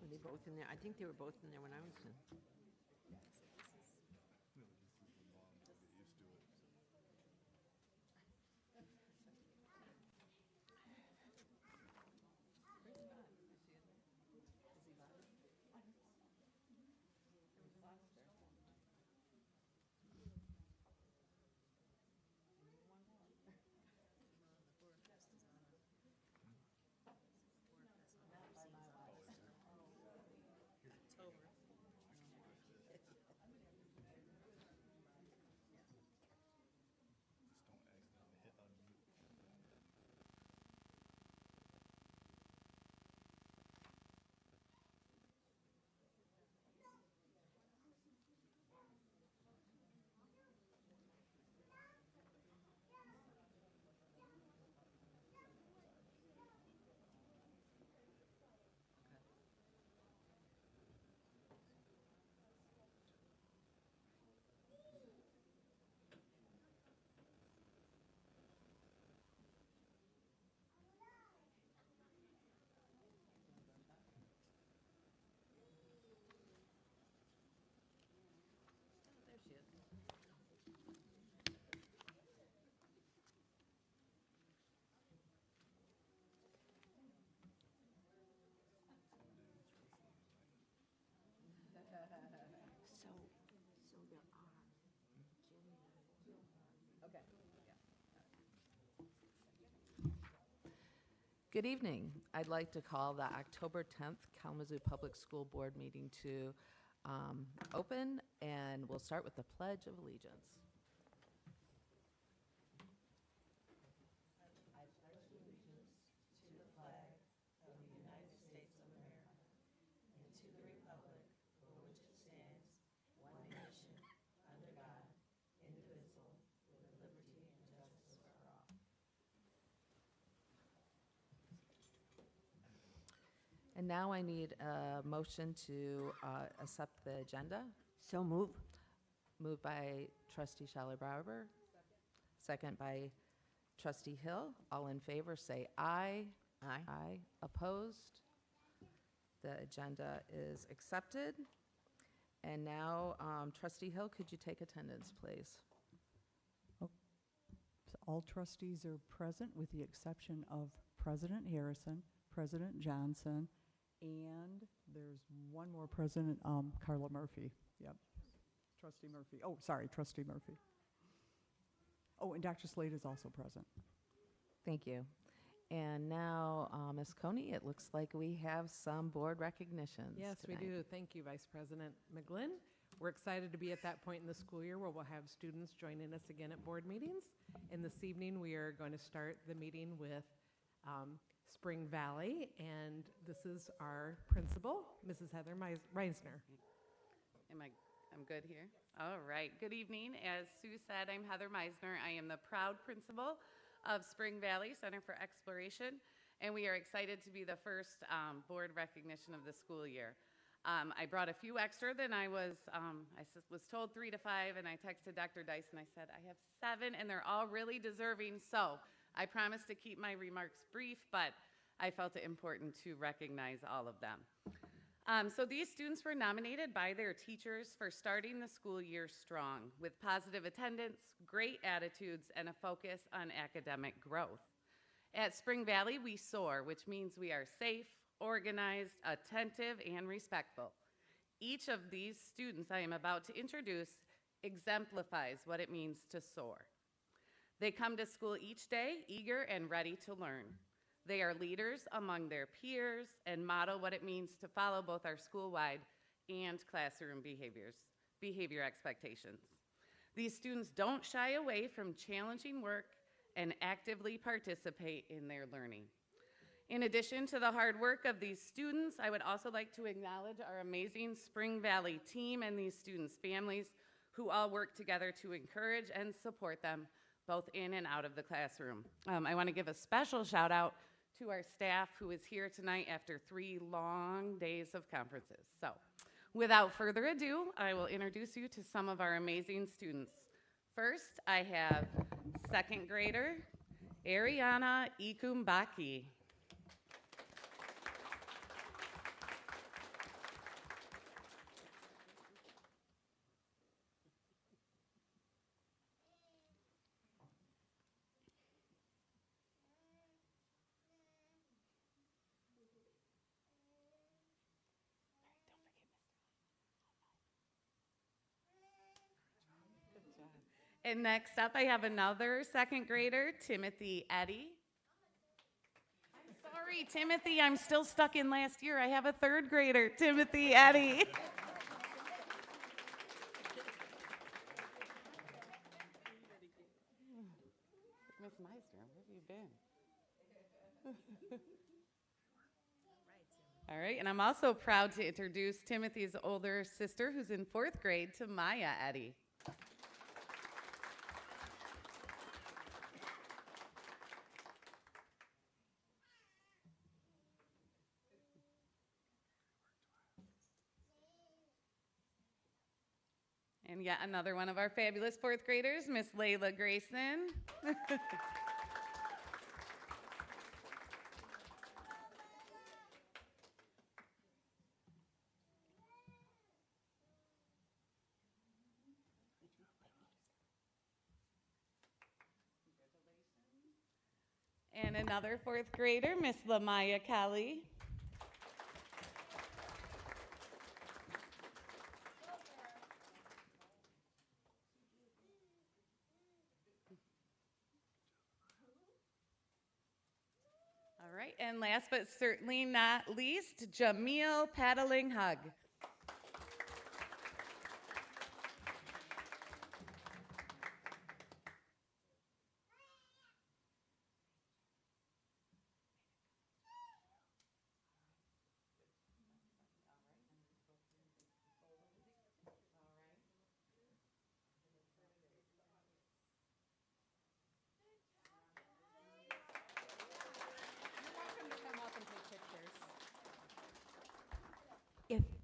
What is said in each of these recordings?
Were they both in there? I think they were both in there when I was in. There she is. So there are. Okay. Good evening. I'd like to call the October 10th Kalamazoo Public School Board meeting to open, and we'll start with the Pledge of Allegiance. And now I need a motion to accept the agenda. So move. Moved by trustee Schaller-Barber. Second by trustee Hill. All in favor, say aye. Aye. Aye. Opposed? The agenda is accepted. And now, trustee Hill, could you take attendance, please? So all trustees are present with the exception of President Harrison, President Johnson, and there's one more president, Carla Murphy. Yep. Trustee Murphy. Oh, sorry, Trustee Murphy. Oh, and Dr. Slade is also present. Thank you. And now, Ms. Coney, it looks like we have some board recognitions Yes, tonight. we do. Thank you, Vice President McGlynn. We're excited to be at that point in the school year where we'll have students joining us again at board meetings. And this evening, we are going to start the meeting with Spring Valley, and this is our principal, Mrs. Heather Reisner. I'm good here? All right. Good evening. As Sue said, I'm Heather Meisner. I am the proud principal of Spring Valley Center for Exploration, and we are excited to be the first board recognition of the school year. I brought a few extra than I was told 3 to 5, and I texted Dr. Dyson. I said, I have 7, and they're all really deserving. So I promise to keep my remarks brief, but I felt it important to recognize all of them. So these students were nominated by their teachers for starting the school year strong with positive attendance, great attitudes, and a focus on academic growth. At Spring Valley, we soar, which means we are safe, organized, attentive, and respectful. Each of these students I am about to introduce exemplifies what it means to soar. They come to school each day eager and ready to learn. They are leaders among their peers and model what it means to follow both our school-wide and classroom behavior expectations. These students don't shy away from challenging work and actively participate in their learning. In addition to the hard work of these students, I would also like to acknowledge our amazing Spring Valley team and these students' families who all work together to encourage and support them both in and out of the classroom. I want to give a special shout out to our staff who is here tonight after 3 long days of conferences. So without further ado, I will introduce you to some of our amazing students. First, I have 2nd grader Ariana Ikumbaki. And next up, I have another second grader, Timothy Eddy. I'm sorry, Timothy, I'm still stuck in last year. I have a third grader, Timothy Eddy. Miss Meisner, where have you been? All right, and I'm also proud to introduce Timothy's older sister, who's in 4th grade, to Maya Eddy. And yet another one of our fabulous 4th graders, Miss Layla Grayson. And another 4th grader, Miss Lamaya Kelly. All right, and last but certainly not least, Jamil Paddling Hug.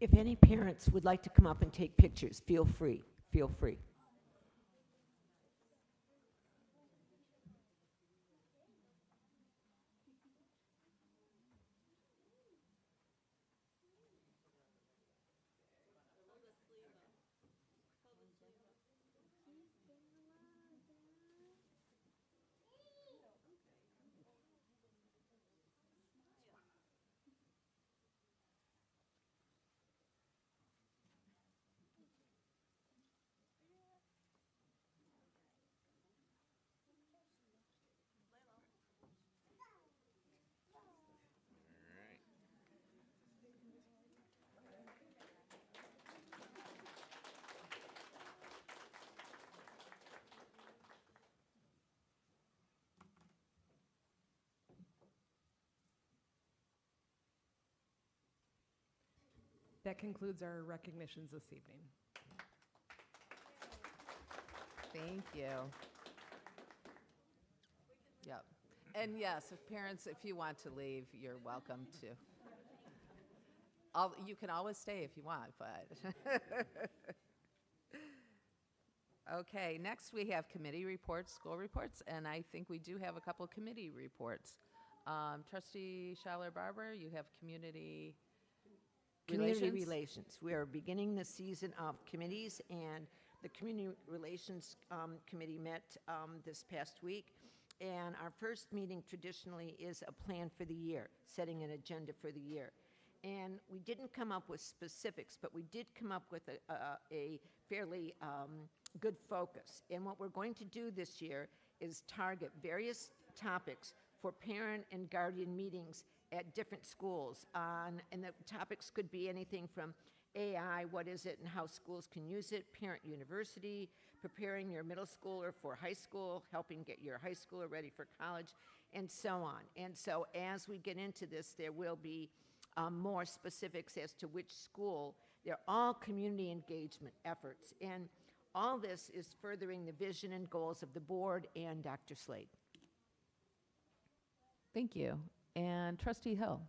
If any parents would like to come up and take pictures, feel free, feel free. That concludes our recognitions this evening. Thank you. Yep. And yes, if parents, if you want to leave, you're welcome to. You can always stay if you want, but. Okay, next we have committee reports, school reports, and I think we do have a couple committee reports. Trustee Schaller-Barber, you have community Community relations? relations. We are beginning the season of committees, and the Community Relations Committee met this past week. And our first meeting traditionally is a plan for the year, setting an agenda for the year. And we didn't come up with specifics, but we did come up with a fairly good focus. And what we're going to do this year is target various topics for parent and guardian meetings at different schools. And the topics could be anything from AI, what is it and how schools can use it, parent university, preparing your middle schooler for high school, helping get your high schooler ready for college, and so on. And so as we get into this, there will be more specifics as to which school. They're all community engagement efforts. And all this is furthering the vision and goals of the board and Dr. Slade. Thank you. And Trustee Hill.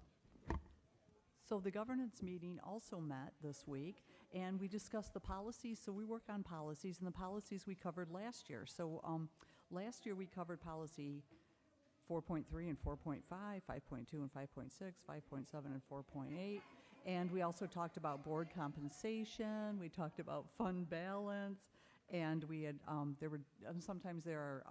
So the governance meeting also met this week, and we discussed the policies. So we work on policies, and the policies we covered last year. So last year we covered policy 4.3 and 4.5, 5.2 and 5.6, 5.7 and 4.8. And we also talked about board compensation. We talked about fund balance. And we had, sometimes there are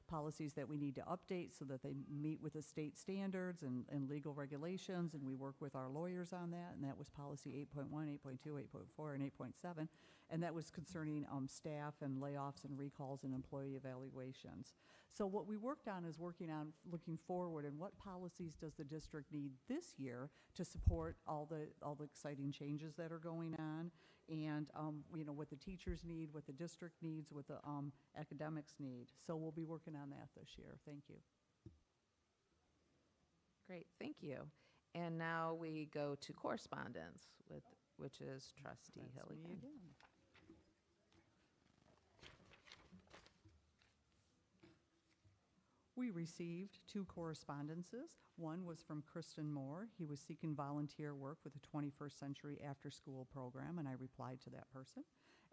policies that we need to update so that they meet with the state standards and legal regulations, and we work with our lawyers on that, and that was policy 8.1, 8.2, 8.4, and 8.7, and that was concerning staff and layoffs and recalls and employee evaluations. So what we worked on is working on looking forward and what policies does the district need this year to support all the exciting changes that are going on, and what the teachers need, what the district needs, what the academics need. So we'll be working on that this year. Thank you. Great, thank you. And now we go to correspondence, which is Trustee That's me Hilligan. again. We received 2 correspondences. One was from Kristen Moore. He was seeking volunteer work with the 21st Century After School Program, and I replied to that person.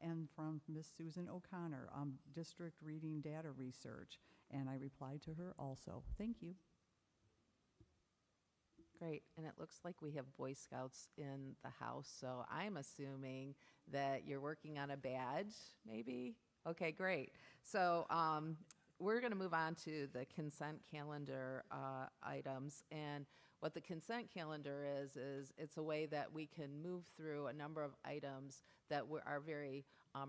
And from Miss Susan O'Connor, District Reading Data Research, and I replied to her also. Thank you. Great, and it looks like we have Boy Scouts in the house, so I'm assuming that you're working on a badge, maybe? Okay, great. So we're going to move on to the consent calendar items, and what the consent calendar is it's a way that we can move through a number of items that are very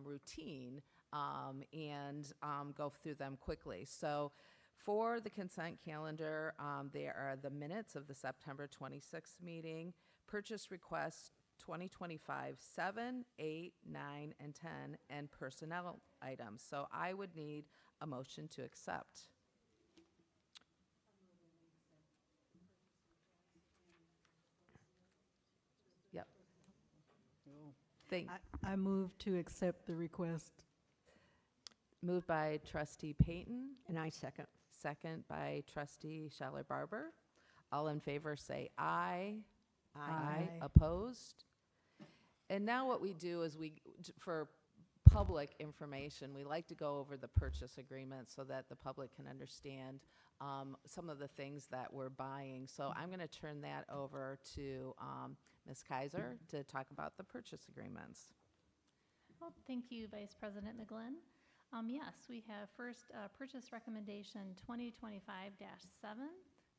routine and go through them quickly. So for the consent calendar, there are the minutes of the September 26th meeting, purchase requests 2025 7, 8, 9, and 10, and personnel items. So I would need a motion to accept. Yep. I move to accept the request. Moved by Trustee Payton, And I second. second by Trustee Scheller Barber. All in favor say aye. Aye. Opposed? And now what we do is for public information, we like to go over the purchase agreement so that the public can understand some of the things that we're buying. So I'm going to turn that over to Ms. Kaiser to talk about the purchase agreements. Well, thank you, Vice President McGlynn. Yes, we have first purchase recommendation 2025-7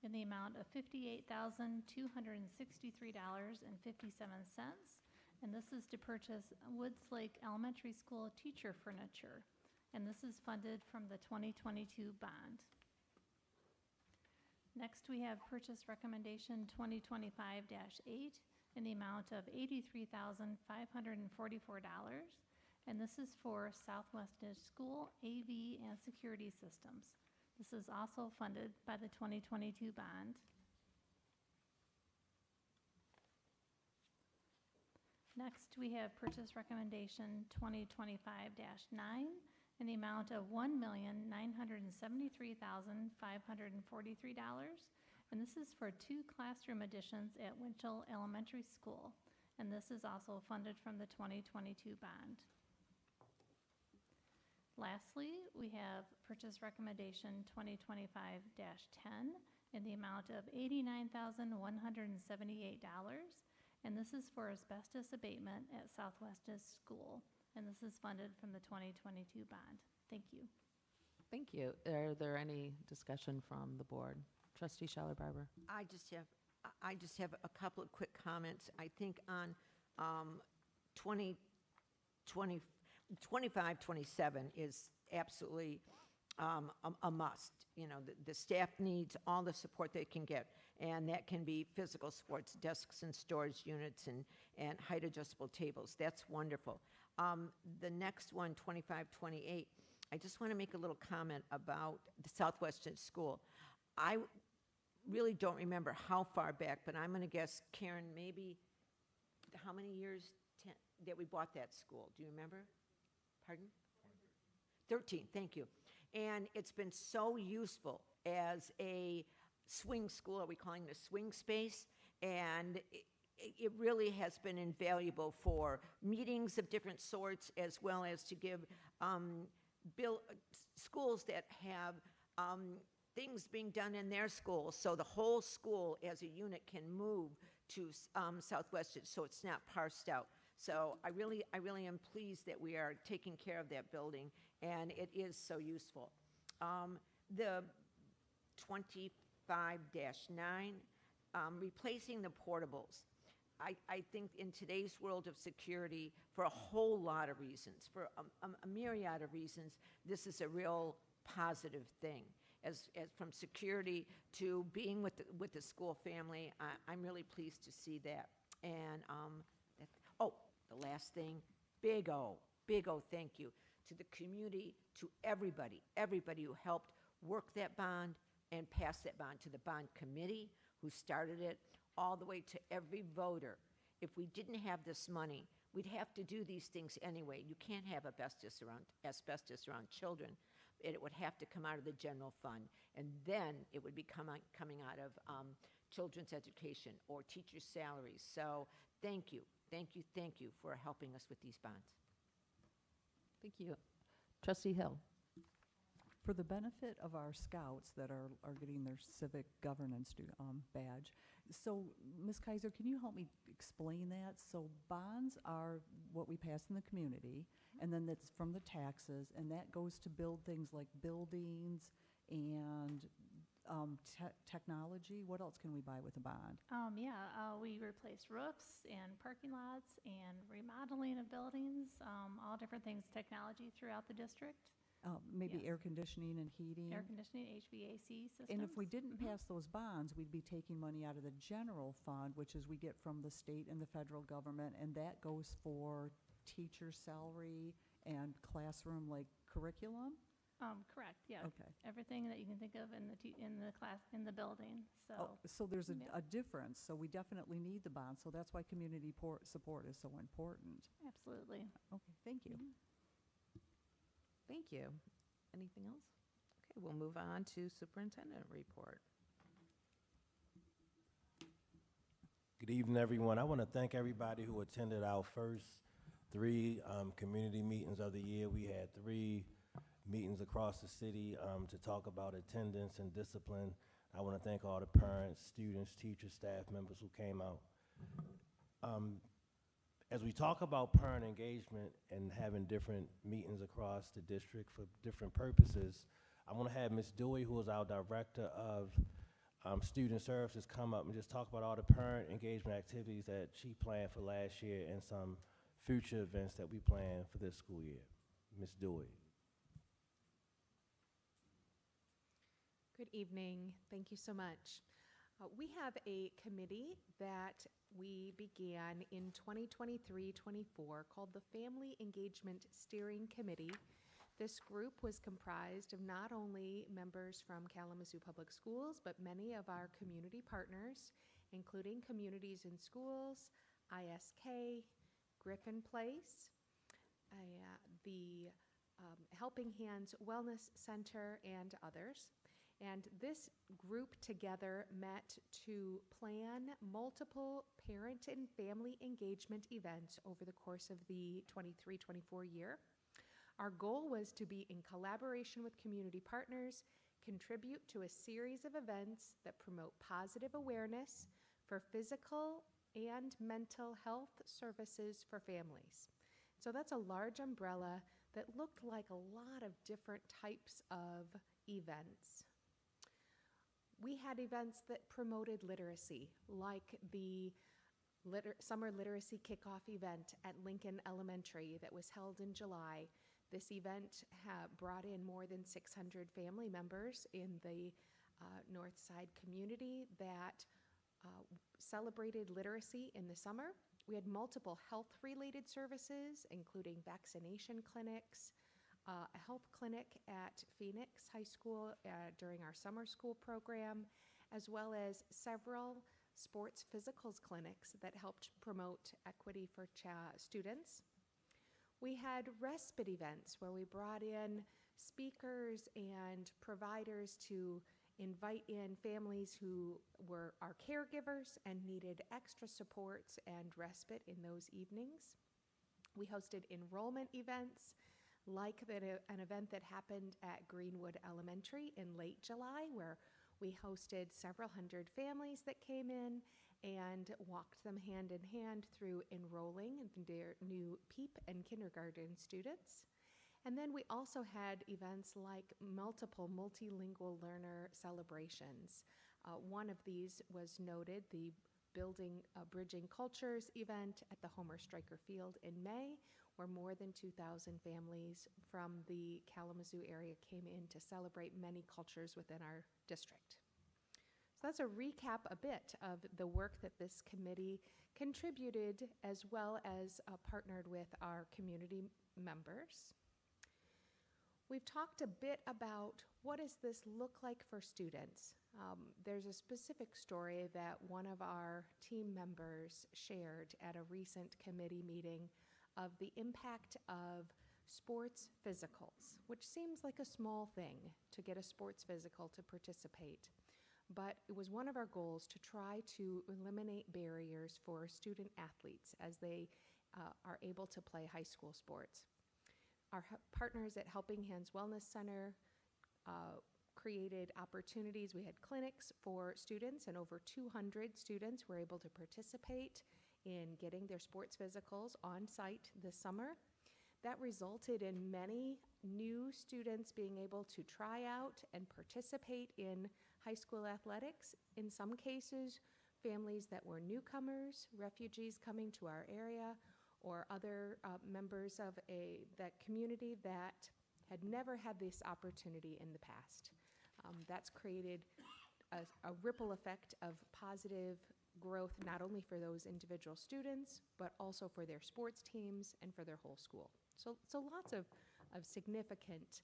in the amount of $58,263.57. And this is to purchase Woods Lake Elementary School teacher furniture. And this is funded from the 2022 bond. Next, we have purchase recommendation 2025-8 in the amount of $83,544. And this is for Southwest School AV and security systems. This is also funded by the 2022 bond. Next, we have purchase recommendation 2025-9 in the amount of $1,973,543. And this is for 2 classroom additions at Winchell Elementary School. And this is also funded from the 2022 bond. Lastly, we have purchase recommendation 2025-10 in the amount of $89,178. And this is for asbestos abatement at Southwest School. And this is funded from the 2022 bond. Thank you. Thank you. Are there any discussion from the board? Trustee Scheller Barber. I just have a couple of quick comments. I think on 25-27 is absolutely a must. You know, the staff needs all the support they can get, and that can be physical supports, desks and storage units, and height adjustable tables. That's wonderful. The next one, 25-28, I just want to make a little comment about the Southwestern School. I really don't remember how far back, but I'm going to guess, Karen, maybe how many years that we bought that school? Do you remember? Pardon? 13, thank you. And it's been so useful as a swing school. Are we calling it a swing space? And it really has been invaluable for meetings of different sorts, as well as to give schools that have things being done in their schools, so the whole school as a unit can move to Southwestern, so it's not parsed out. So I really am pleased that we are taking care of that building, and it is so useful. The 25-9, replacing the portables. I think in today's world of security, for a whole lot of reasons, for a myriad of reasons, this is a real positive thing. As from security to being with the school family, I'm really pleased to see that. And the last thing, big O thank you to the community, to everybody who helped work that bond and pass that bond, to the bond committee who started it, all the way to every voter. If we didn't have this money, we'd have to do these things anyway. You can't have asbestos around children. It would have to come out of the general fund, and then it would be coming out of children's education or teachers' salaries. So thank you for helping us with these bonds. Thank you. Trustee Hill. For the benefit of our scouts that are getting their civic governance badge, so Ms. Kaiser, can you help me explain that? So bonds are what we pass in the community, and then that's from the taxes, and that goes to build things like buildings and technology. What else can we buy with a bond? We replace roofs and parking lots and remodeling of buildings, all different things, technology throughout the district. Maybe Yes. air conditioning and heating. Air conditioning, HVAC systems. And if we didn't pass those bonds, we'd be taking money out of the general fund, which is we get from the state and the federal government, and that goes for teacher salary and classroom like curriculum. Correct, yeah. Okay. Everything that you can think of in the class, in the building, so. Oh, so there's yeah. a difference. So we definitely need the bonds. So that's why community support is so important. Absolutely. Okay, thank you. Thank you. Anything else? Okay, we'll move on to superintendent report. Good evening, everyone. I want to thank everybody who attended our first 3 community meetings of the year. We had 3 meetings across the city to talk about attendance and discipline. I want to thank all the parents, students, teachers, staff members who came out. As we talk about parent engagement and having different meetings across the district for different purposes, I want to have Ms. Dewey, who is our director of student services, come up and just talk about all the parent engagement activities that she planned for last year and some future events that we plan for this school year. Ms. Dewey. Good evening. Thank you so much. We have a committee that we began in 2023-24 called the Family Engagement Steering Committee. This group was comprised of not only members from Kalamazoo Public Schools, but many of our community partners, including Communities in Schools, ISK, Griffin Place, the Helping Hands Wellness Center, and others. And this group together met to plan multiple parent and family engagement events over the course of the 23-24 year. Our goal was to be in collaboration with community partners, contribute to a series of events that promote positive awareness for physical and mental health services for families. So that's a large umbrella that looked like a lot of different types of events. We had events that promoted literacy, like the Summer Literacy Kickoff event at Lincoln Elementary that was held in July. This event brought in more than 600 family members in the North Side community that celebrated literacy in the summer. We had multiple health-related services, including vaccination clinics, a health clinic at Phoenix High School during our summer school program, as well as several sports physicals clinics that helped promote equity for students. We had respite events where we brought in speakers and providers to invite in families who were our caregivers and needed extra supports and respite in those evenings. We hosted enrollment events, like an event that happened at Greenwood Elementary in late July, where we hosted several hundred families that came in and walked them hand in hand through enrolling their new PEEP and kindergarten students. And then we also had events like multiple multilingual learner celebrations. One of these was noted, the Building Bridging Cultures event at the Homer Stryker Field in May, where more than 2,000 families from the Kalamazoo area came in to celebrate many cultures within our district. So that's a recap a bit of the work that this committee contributed, as well as partnered with our community members. We've talked a bit about what does this look like for students. There's a specific story that one of our team members shared at a recent committee meeting of the impact of sports physicals, which seems like a small thing to get a sports physical to participate. But it was one of our goals to try to eliminate barriers for student athletes as they are able to play high school sports. Our partners at Helping Hands Wellness Center created opportunities. We had clinics for students, and over 200 students were able to participate in getting their sports physicals on site this summer. That resulted in many new students being able to try out and participate in high school athletics. In some cases, families that were newcomers, refugees coming to our area, or other members of that community that had never had this opportunity in the past. That's created a ripple effect of positive growth, not only for those individual students, but also for their sports teams and for their whole school. So lots of significant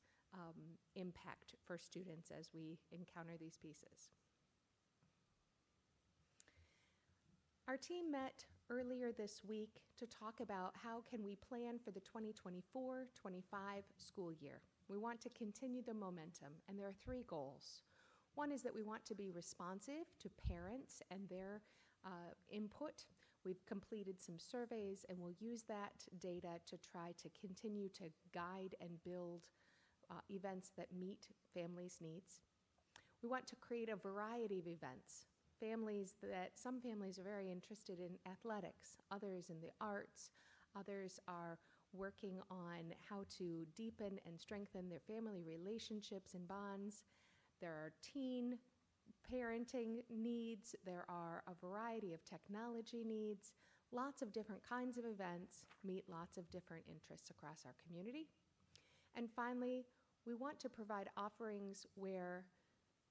impact for students as we encounter these pieces. Our team met earlier this week to talk about how can we plan for the 2024-25 school year. We want to continue the momentum, and there are 3 goals. One is that we want to be responsive to parents and their input. We've completed some surveys, and we'll use that data to try to continue to guide and build events that meet families' needs. We want to create a variety of events. Some families are very interested in athletics, others in the arts, others are working on how to deepen and strengthen their family relationships and bonds. There are teen parenting needs, there are a variety of technology needs, lots of different kinds of events meet lots of different interests across our community. And finally, we want to provide offerings where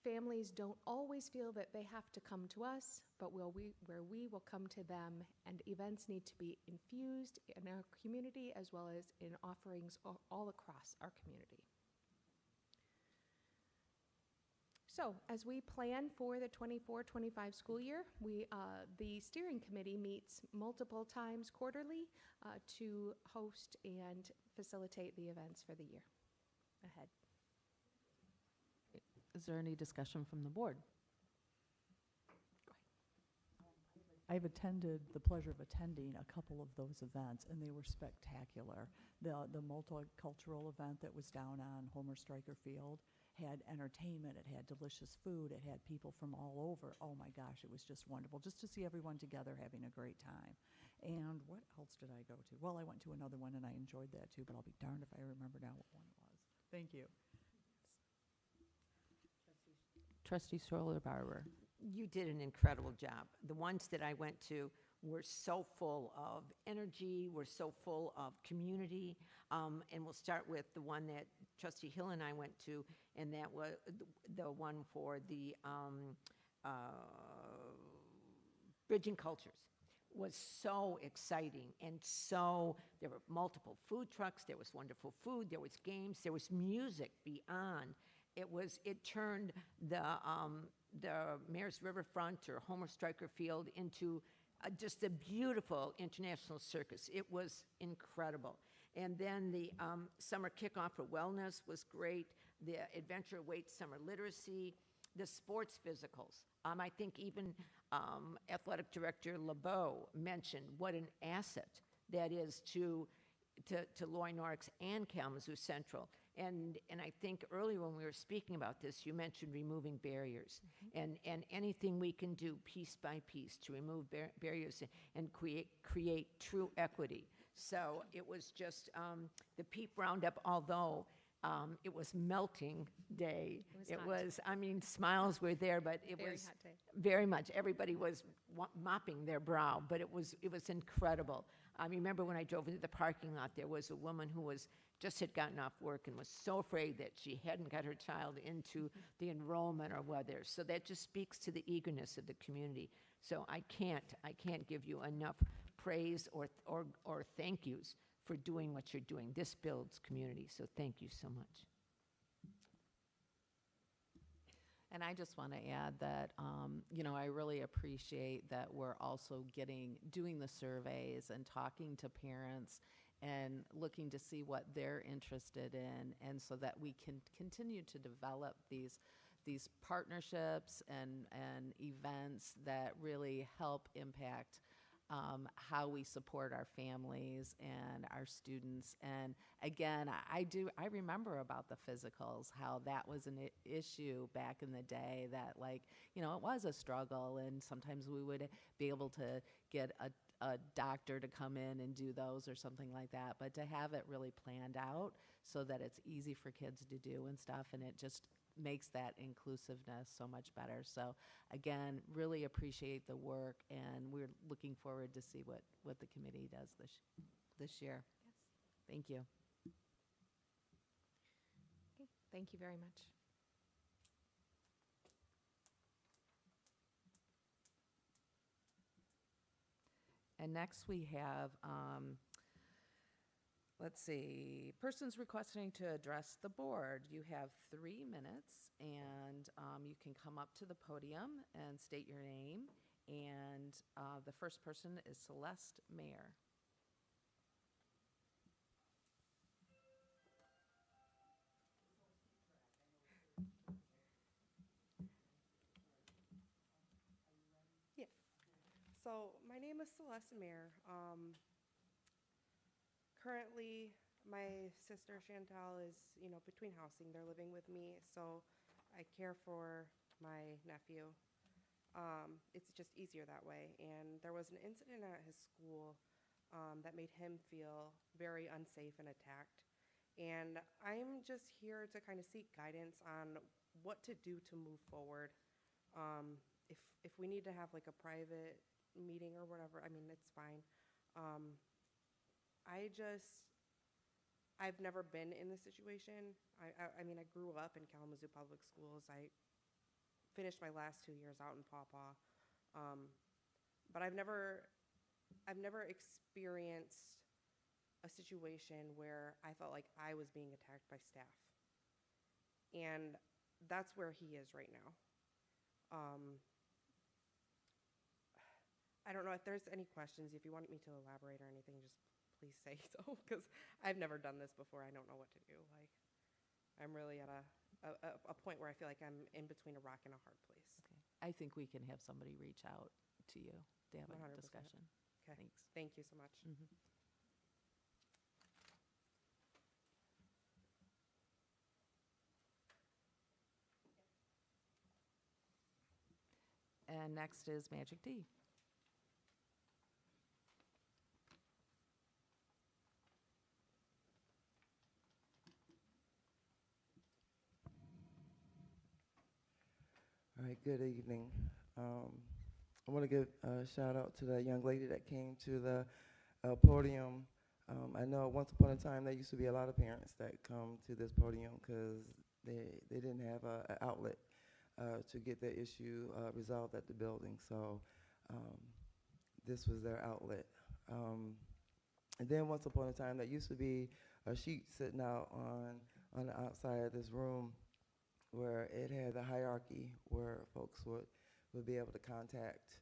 families don't always feel that they have to come to us, but where we will come to them, and events need to be infused in our community as well as in offerings all across our community. So as we plan for the 24-25 school year, the steering committee meets multiple times quarterly to host and facilitate the events for the year ahead. Is there any discussion from the board? I've attended, the pleasure of attending a couple of those events, and they were spectacular. The multicultural event that was down on Homer Stryker Field had entertainment, it had delicious food, it had people from all over. Oh my gosh, it was just wonderful, just to see everyone together having a great time. And what else did I go to? Well, I went to another one and I enjoyed that too, but I'll be darned if I remember now what one it was. Thank you. Trustee Stroller-Barber. You did an incredible job. The ones that I went to were so full of energy, were so full of community. And we'll start with the one that Trustee Hill and I went to, and that was the one for the Bridging Cultures. Was so exciting, and so there were multiple food trucks, there was wonderful food, there was games, there was music beyond. It turned the Mayor's Riverfront or Homer Stryker Field into just a beautiful international circus. It was incredible. And then the summer kickoff for wellness was great. The Adventure Awaits Summer Literacy, the sports physicals. I think even Athletic Director LeBeau mentioned what an asset that is to Loy Norix and Kalamazoo Central. And I think earlier when we were speaking about this, you mentioned removing barriers. And anything we can do piece by piece to remove barriers and create true equity. So it was just the PEEP Roundup, although it was melting day. It was hot. I mean, smiles were there, but it Very was hot day. very much, everybody was mopping their brow, but it was incredible. I remember when I drove into the parking lot, there was a woman who just had gotten off work and was so afraid that she hadn't got her child into the enrollment or whether. So that just speaks to the eagerness of the community. So I can't give you enough praise or thank yous for doing what you're doing. This builds community, so thank you so much. And I just want to add that, I really appreciate that we're also doing the surveys and talking to parents and looking to see what they're interested in, and so that we can continue to develop these partnerships and events that really help impact how we support our families and our students. And again, I remember about the physicals, how that was an issue back in the day, that it was a struggle, and sometimes we would be able to get a doctor to come in and do those or something like that. But to have it really planned out so that it's easy for kids to do and stuff, and it just makes that inclusiveness so much better. So again, really appreciate the work, and we're looking forward to see what the committee does this year. Yes. Thank you. Okay. Thank you very much. And next we have, let's see, persons requesting to address the board. You have 3 minutes, and you can come up to the podium and state your name. And the first person is Celeste Mayer. Yes. So my name is Celeste Mayer. Currently, my sister Chantal is, between housing. They're living with me, so I care for my nephew. It's just easier that way. And there was an incident at his school that made him feel very unsafe and attacked. And I'm just here to kind of seek guidance on what to do to move forward. If we need to have like a private meeting or whatever, I mean, it's fine. I've never been in this situation. I mean, I grew up in Kalamazoo Public Schools. I finished my last 2 years out in Paw Paw. But I've never experienced a situation where I felt like I was being attacked by staff. And that's where he is right now. I don't know if there's any questions. If you want me to elaborate or anything, just please say so, because I've never done this before. I don't know what to do. I'm really at a point where I feel like I'm in between a rock and a hard place. Okay. I think we can have somebody reach out to you to have a 100%. discussion. Okay. Thanks. Thank you so much. Mhm. And next is Magic D. All right, good evening. I want to give a shout out to that young lady that came to the podium. I know once upon a time there used to be a lot of parents that come to this podium because they didn't have an outlet to get their issue resolved at the building. So this was their outlet. And then once upon a time there used to be a sheet sitting out on the outside of this room where it had a hierarchy where folks would be able to contact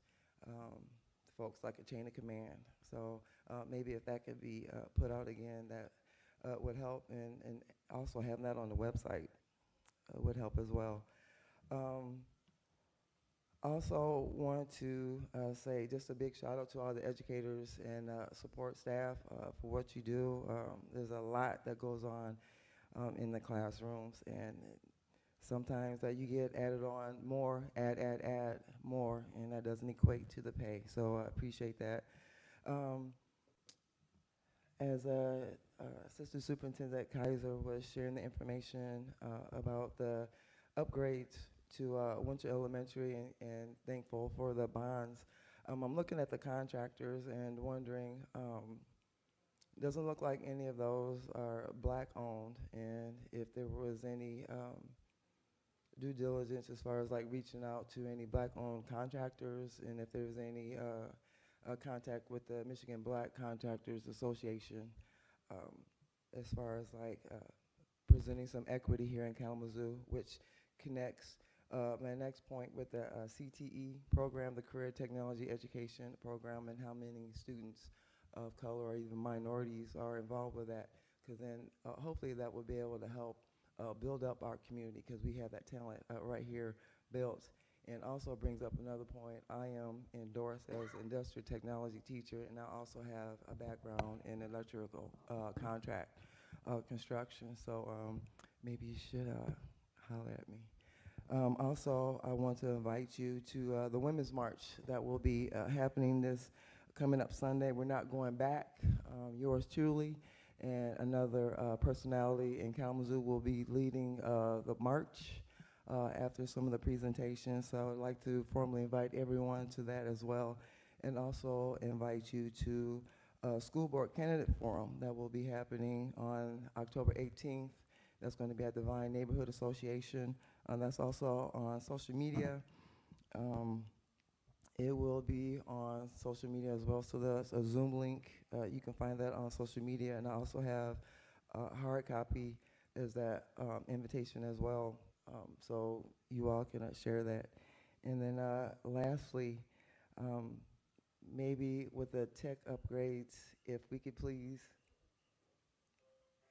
folks like a chain of command. So maybe if that could be put out again, that would help, and also having that on the website would help as well. Also want to say just a big shout out to all the educators and support staff for what you do. There's a lot that goes on in the classrooms. And sometimes you get added on more, add more, and that doesn't equate to the pay. So I appreciate that. As Assistant Superintendent Kaiser was sharing the information about the upgrades to Winter Elementary and thankful for the bonds, I'm looking at the contractors and wondering, doesn't look like any of those are Black-owned, and if there was any due diligence as far as like reaching out to any Black-owned contractors, and if there's any contact with the Michigan Black Contractors Association, as far as like presenting some equity here in Kalamazoo, which connects my next point with the CTE program, the Career Technology Education Program, and how many students of color or even minorities are involved with that, because then hopefully that will be able to help build up our community, because we have that talent right here built. And also brings up another point. I am endorsed as industrial technology teacher, and I also have a background in electrical contract construction. So maybe you should holler at me. Also, I want to invite you to the Women's March that will be happening this coming up Sunday. We're not going back. Yours truly and another personality in Kalamazoo will be leading the march after some of the presentations. So I'd like to formally invite everyone to that as well, and also invite you to a school board candidate forum that will be happening on October 18th. That's going to be at the Vine Neighborhood Association. That's also on social media. It will be on social media as well. So there's a Zoom link. You can find that on social media. And I also have a hard copy as that invitation as well. So you all can share that. And then lastly, maybe with the tech upgrades, if we could please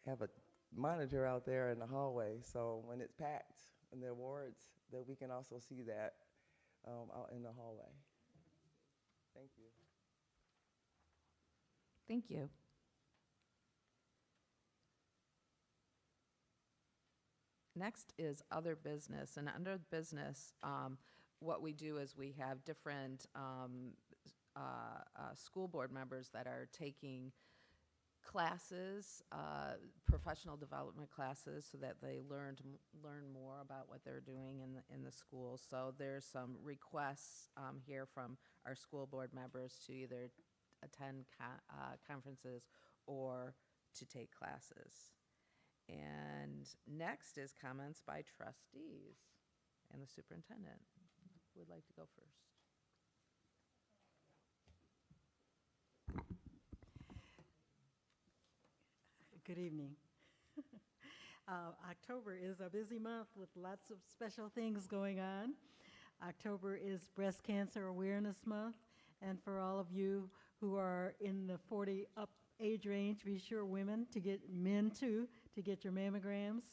have a monitor out there in the hallway, so when it's packed in the awards, that we can also see that out in the hallway. Thank you. Thank you. Next is other business, and under business, what we do is we have different school board members that are taking classes, professional development classes, so that they learn more about what they're doing in the schools. So there's some requests here from our school board members to either attend conferences or to take classes. And next is comments by trustees and the superintendent. Who would like to go first? Good evening. October is a busy month with lots of special things going on. October is Breast Cancer Awareness Month, and for all of you who are in the 40 up age range, be sure men to get your mammograms.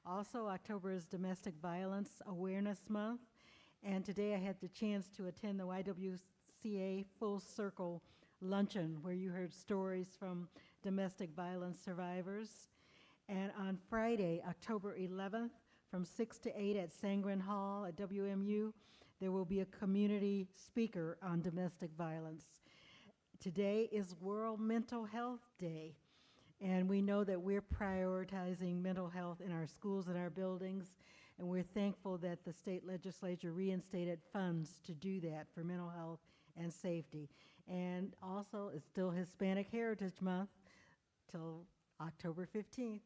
Also, October is Domestic Violence Awareness Month, and today I had the chance to attend the YWCA Full Circle Luncheon, where you heard stories from domestic violence survivors. And on Friday, October 11th, from 6 to 8 at Sangren Hall at WMU, there will be a community speaker on domestic violence. Today is World Mental Health Day, and we know that we're prioritizing mental health in our schools and our buildings, and we're thankful that the state legislature reinstated funds to do that for mental health and safety. And also, it's still Hispanic Heritage Month till October 15th.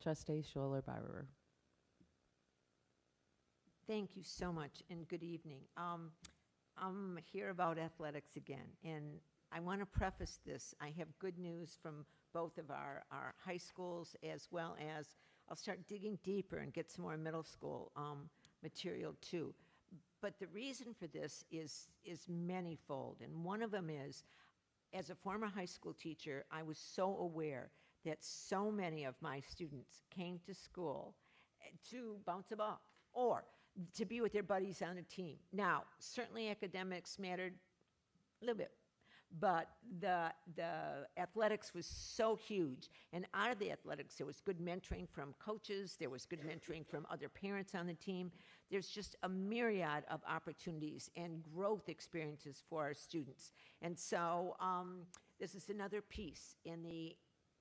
Trustee Scholler-Barber. Thank you so much, and good evening. I'm here about athletics again, and I want to preface this. I have good news from both of our high schools, as well as I'll start digging deeper and get some more middle school material too. But the reason for this is manifold, and one of them is, as a former high school teacher, I was so aware that so many of my students came to school to bounce a ball or to be with their buddies on a team. Now, certainly academics mattered a little bit. But the athletics was so huge. And out of the athletics, there was good mentoring from coaches. There was good mentoring from other parents on the team. There's just a myriad of opportunities and growth experiences for our students. And so this is another piece in the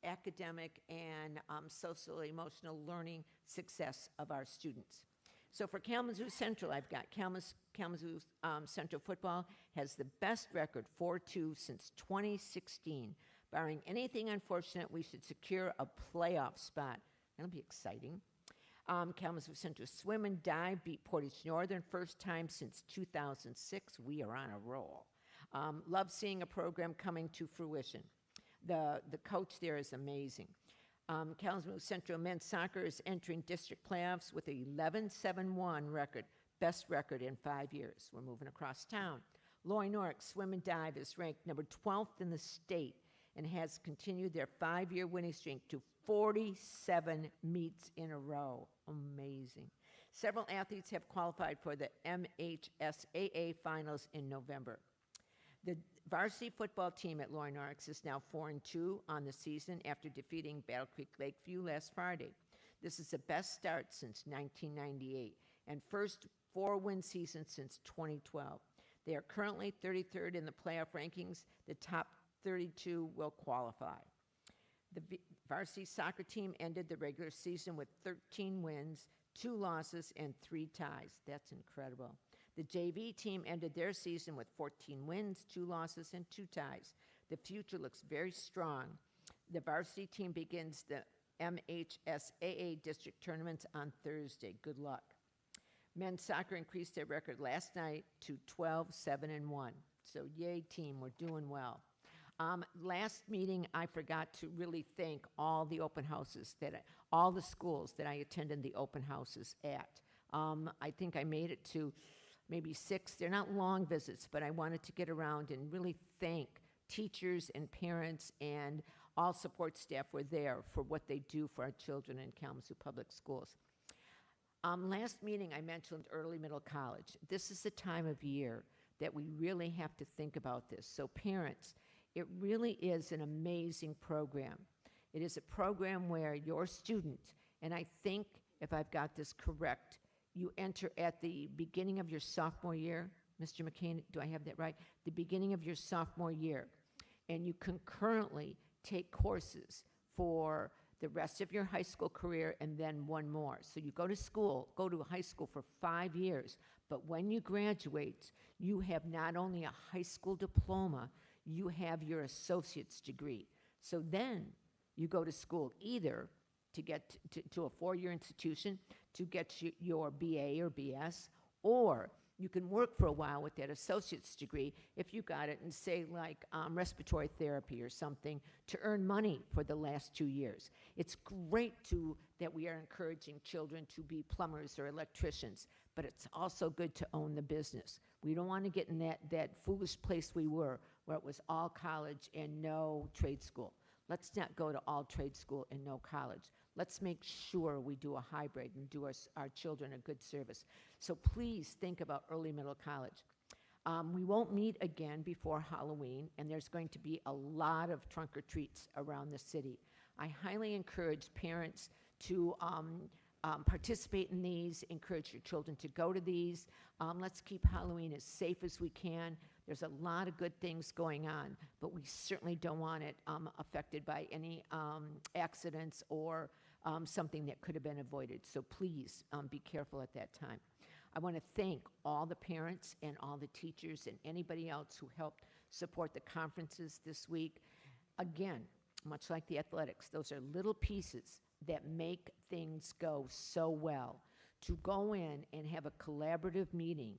academic and social emotional learning success of our students. So for Kalamazoo Central, I've got Kalamazoo Central football has the best record, 4-2, since 2016. Barring anything unfortunate, we should secure a playoff spot. That'll be exciting. Kalamazoo Central swim and dive beat Portage Northern, first time since 2006. We are on a roll. Love seeing a program coming to fruition. The coach there is amazing. Kalamazoo Central men's soccer is entering district playoffs with an 11-7-1 record, best record in 5 years. We're moving across town. Loy Norrick Swim and Dive is ranked number 12th in the state and has continued their 5-year winning streak to 47 meets in a row. Amazing. Several athletes have qualified for the MHSAA finals in November. The varsity football team at Loy Norrick is now 4-2 on the season after defeating Battle Creek Lakeview last Friday. This is the best start since 1998 and first 4-win season since 2012. They are currently 33rd in the playoff rankings. The top 32 will qualify. The varsity soccer team ended the regular season with 13 wins, 2 losses, and 3 ties. That's incredible. The JV team ended their season with 14 wins, 2 losses, and 2 ties. The future looks very strong. The varsity team begins the MHSAA district tournaments on Thursday. Good luck. Men's soccer increased their record last night to 12-7-1. So yay team, we're doing well. Last meeting, I forgot to really thank all the open houses, all the schools that I attended the open houses at. I think I made it to maybe 6. They're not long visits, but I wanted to get around and really thank teachers and parents and all support staff were there for what they do for our children in Kalamazoo Public Schools. Last meeting, I mentioned early middle college. This is the time of year that we really have to think about this. So parents, it really is an amazing program. It is a program where your student, and I think if I've got this correct, you enter at the beginning of your sophomore year. Mr. McCain, do I have that right? The beginning of your sophomore year. And you concurrently take courses for the rest of your high school career and then one more. So you go to school, go to high school for 5 years, but when you graduate, you have not only a high school diploma, you have your associate's degree. So then you go to school either to get to a 4-year institution to get your BA or BS, or you can work for a while with that associate's degree if you got it in, say, like respiratory therapy or something, to earn money for the last 2 years. It's great that we are encouraging children to be plumbers or electricians, but it's also good to own the business. We don't want to get in that foolish place we were, where it was all college and no trade school. Let's not go to all trade school and no college. Let's make sure we do a hybrid and do our children a good service. So please think about early middle college. We won't meet again before Halloween, and there's going to be a lot of trunk or treats around the city. I highly encourage parents to participate in these, encourage your children to go to these. Let's keep Halloween as safe as we can. There's a lot of good things going on, but we certainly don't want it affected by any accidents or something that could have been avoided. So please be careful at that time. I want to thank all the parents and all the teachers and anybody else who helped support the conferences this week. Again, much like the athletics, those are little pieces that make things go so well. To go in and have a collaborative meeting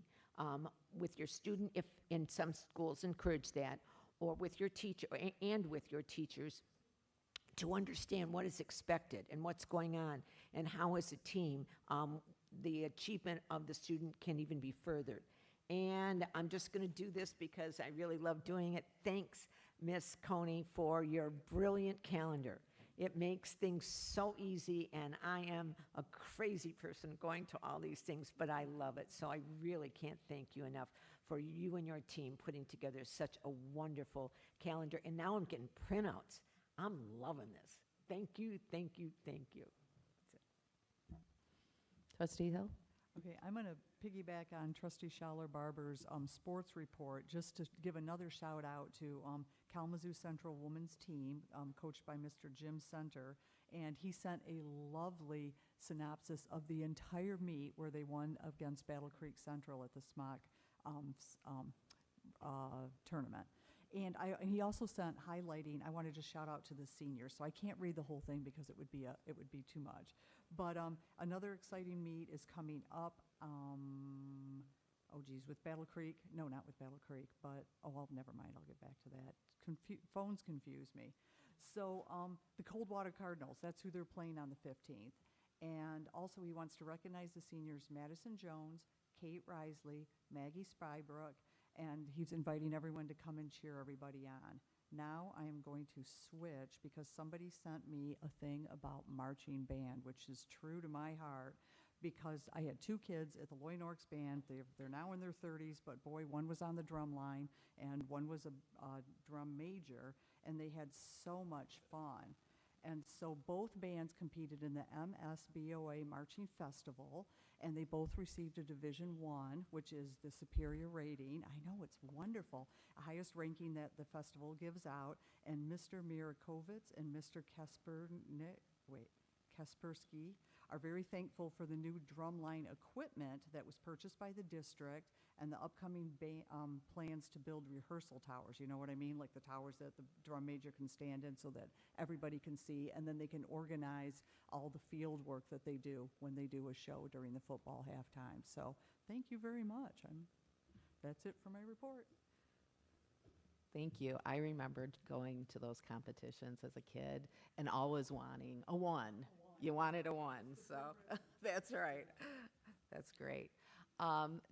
with your student, if in some schools encourage that, or with your teacher and with your teachers, to understand what is expected and what's going on and how as a team the achievement of the student can even be furthered. And I'm just going to do this because I really love doing it. Thanks, Miss Coney, for your brilliant calendar. It makes things so easy, and I am a crazy person going to all these things, but I love it. So I really can't thank you enough for you and your team putting together such a wonderful calendar. And now I'm getting printouts. I'm loving this. Thank you, thank you, thank you. Trustee Hill? Okay, I'm going to piggyback on Trustee Schaller Barber's sports report, just to give another shout out to Kalamazoo Central Women's Team, coached by Mr. Jim Center, and he sent a lovely synopsis of the entire meet where they won against Battle Creek Central at the SMOC tournament. And he also sent highlighting. I want to just shout out to the seniors, so I can't read the whole thing because it would be too much. But another exciting meet is coming up. With Battle Creek. No, not with Battle Creek, but well, never mind. I'll get back to that. Phones confuse me. So the Coldwater Cardinals. That's who they're playing on the 15th. And also, he wants to recognize the seniors: Madison Jones, Kate Risley, Maggie Spybrook. And he's inviting everyone to come and cheer everybody on. Now I am going to switch because somebody sent me a thing about marching band, which is true to my heart because I had two kids at the Loy Norks band. They're now in their 30s, but boy, one was on the drum line and one was a drum major, and they had so much fun. And so both bands competed in the MSBOA Marching Festival, and they both received a Division I, which is the superior rating. I know, it's wonderful. The highest ranking that the festival gives out. And Mr. Mirakovitz and Mr. Kaspersky are very thankful for the new drumline equipment that was purchased by the district and the upcoming plans to build rehearsal towers. You know what I mean? Like the towers that the drum major can stand in so that everybody can see, and then they can organize all the field work that they do when they do a show during the football halftime. So thank you very much. That's it for my report. Thank you. I remembered going to those competitions as a kid and always wanting a one. You wanted a one, so that's right. That's great.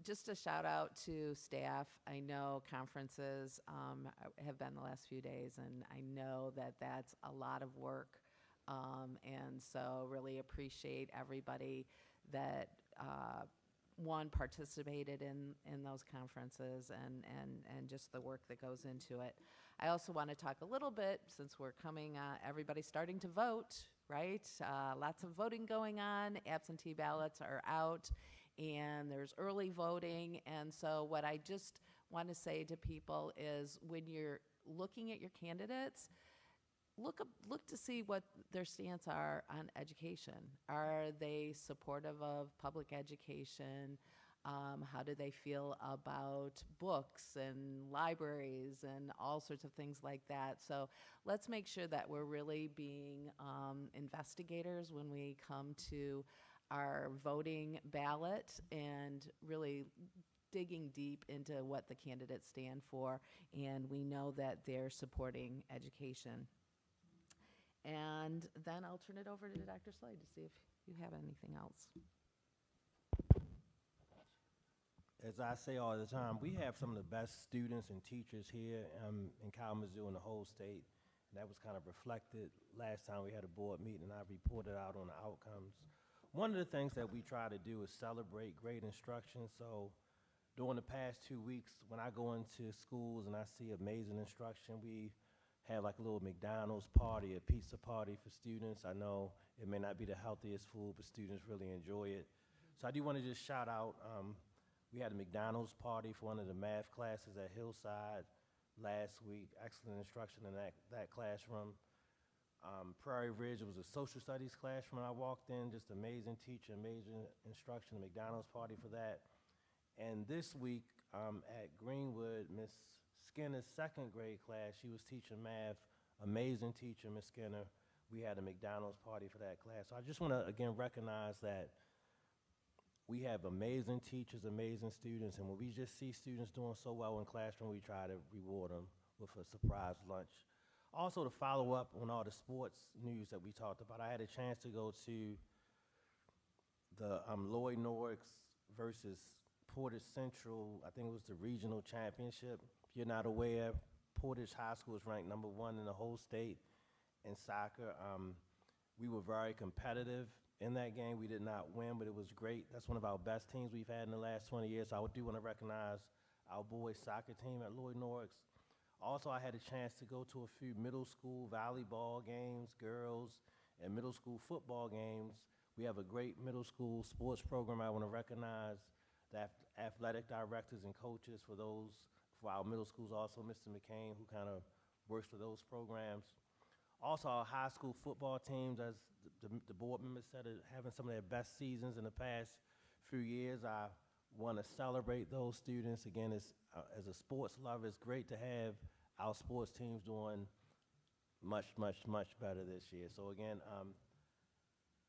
Just a shout out to staff. I know conferences have been the last few days, and I know that that's a lot of work. And so really appreciate everybody that participated in those conferences and just the work that goes into it. I also want to talk a little bit, since we're coming, everybody's starting to vote, right? Lots of voting going on. Absentee ballots are out, and there's early voting. And so what I just want to say to people is when you're looking at your candidates, look to see what their stance are on education. Are they supportive of public education? How do they feel about books and libraries and all sorts of things like that? So let's make sure that we're really being investigators when we come to our voting ballot and really digging deep into what the candidates stand for. And we know that they're supporting education. And then I'll turn it over to Dr. Slade to see if you have anything else. As I say all the time, we have some of the best students and teachers here in Kalamazoo and the whole state. And that was kind of reflected last time we had a board meeting, and I reported out on the outcomes. One of the things that we try to do is celebrate great instruction. So during the past 2 weeks, when I go into schools and I see amazing instruction, we have like a little McDonald's party, a pizza party for students. I know it may not be the healthiest food, but students really enjoy it. So I do want to just shout out, we had a McDonald's party for one of the math classes at Hillside last week. Excellent instruction in that classroom. Prairie Ridge, it was a social studies classroom I walked in, just amazing teacher, amazing instruction, McDonald's party for that. And this week at Greenwood, Miss Skinner's second grade class, she was teaching math, amazing teacher, Miss Skinner. We had a McDonald's party for that class. So I just want to, again, recognize that we have amazing teachers, amazing students, and when we just see students doing so well in classroom, we try to reward them with a surprise lunch. Also, to follow up on all the sports news that we talked about, I had a chance to go to the Loy Norks versus Portage Central. I think it was the regional championship. If you're not aware, Portage High School is ranked #1 in the whole state, in soccer. We were very competitive in that game. We did not win, but it was great. That's one of our best teams we've had in the last 20 years. So I do want to recognize our boys soccer team at Lloyd Norris. Also, I had a chance to go to a few middle school volleyball games, girls, and middle school football games. We have a great middle school sports program. I want to recognize the athletic directors and coaches for our middle schools, also Mr. McCain, who kind of works for those programs. Also, our high school football teams, as the board members said, are having some of their best seasons in the past few years. I want to celebrate those students. Again, as a sports lover, it's great to have our sports teams doing much, much, much better this year. So again,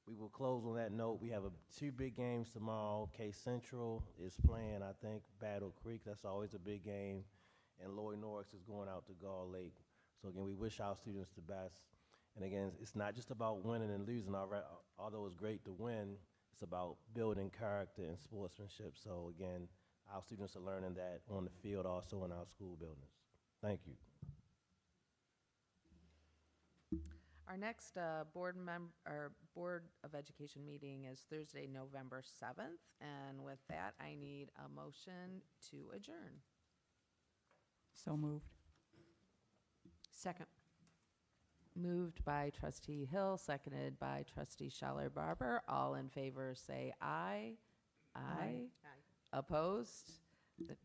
we will close on that note. We have two big games tomorrow. K Central is playing, I think, Battle Creek. That's always a big game. And Lloyd Norris is going out to Gull Lake. So again, we wish our students the best. And again, it's not just about winning and losing. Although it's great to win, it's about building character and sportsmanship. So again, our students are learning that on the field, also in our school buildings. Thank you. Our next Board of Education meeting is Thursday, November 7th. And with that, I need a motion to adjourn. So moved. Second. Moved by Trustee Hill, seconded by Trustee Scheller-Barber. All in favor say aye. Aye. Aye. Opposed? The